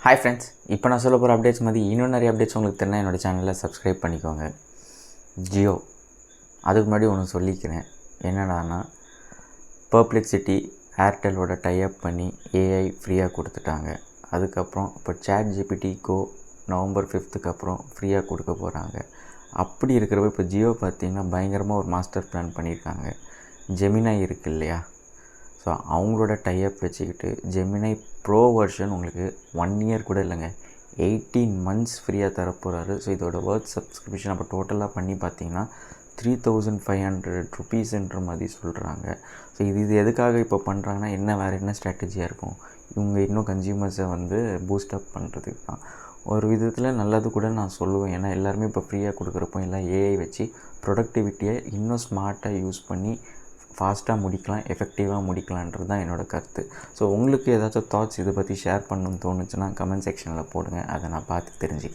Hi friends, இப்போ நான் சொல்ல போகிற அப்டேட்ஸ் மாதிரி இன்னும் நிறைய அப்டேட்ஸ் உங்களுக்கு தெரியும். என்னோடய சேனலில் சப்ஸ்கிரைப் பண்ணிக்கோங்க. ஜியோ அதுக்கு முன்னாடி ஒன்று சொல்லிக்கிறேன். என்னடானா பர்ப்ளெக்சிட்டி ஏர்டெல்லோட டைப் பண்ணி ஏஐ ஃப்ரீயாக கொடுத்துட்டாங்க. அதுக்கப்புறம் இப்போ ChatGPT Go நவம்பர் 5th அப்புறம் ஃப்ரீயாக கொடுக்க போகிறாங்க. அப்படி இருக்கிறப்ப இப்போ ஜியோ பார்த்திங்கன்னா பயங்கரமாக ஒரு மாஸ்டர் பிளான் பண்ணியிருக்காங்க. ஜெமினை இருக்குது இல்லையா, ஸோ அவங்களோட டைப் வச்சுக்கிட்டு ஜெமினை ப்ரோ வெர்ஷன் உங்களுக்கு 1 year கூட இல்லைங்க, 18 months ஃப்ரீயாக தரப்போகிறாரு. ஸோ இதோட ஒர்த் சப்ஸ்கிரிப்ஷன் அப்போ டோட்டலாக பண்ணி பார்த்தீங்கன்னா 3500 rupeesன்ற மாதிரி சொல்கிறாங்க. ஸோ இது எதுக்காக இப்போ பண்ணுறாங்கன்னா வேறு என்ன ஸ்ட்ராட்டஜியாக இருக்கும், இவங்க இன்னும் கன்சியூமர்ஸை பூஸ்டப் பண்ணுறதுக்கு தான். ஒரு விதத்தில் நல்லது கூட நான் சொல்லுவேன். ஏன்னா எல்லாருமே இப்போ ஃப்ரீயாக கொடுக்குறப்போ எல்லாம் ஏஐ வச்சு ப்ரொடக்டிவிட்டியை இன்னும் ஸ்மார்ட்டாக யூஸ் பண்ணி ஃபாஸ்ட்டாக முடிக்கலாம், எஃபெக்டிவாக முடிக்கலான்றது தான் என்னோடய கருத்து. ஸோ உங்களுக்கு ஏதாச்சும் தாட்ஸ் இதை பற்றி ஷேர் பண்ணணும்னு தோணுச்சுன்னா கமெண்ட் செக்ஷனில் போடுங்க, அதை நான் பார்த்து தெரிஞ்சுக்கிறேன்.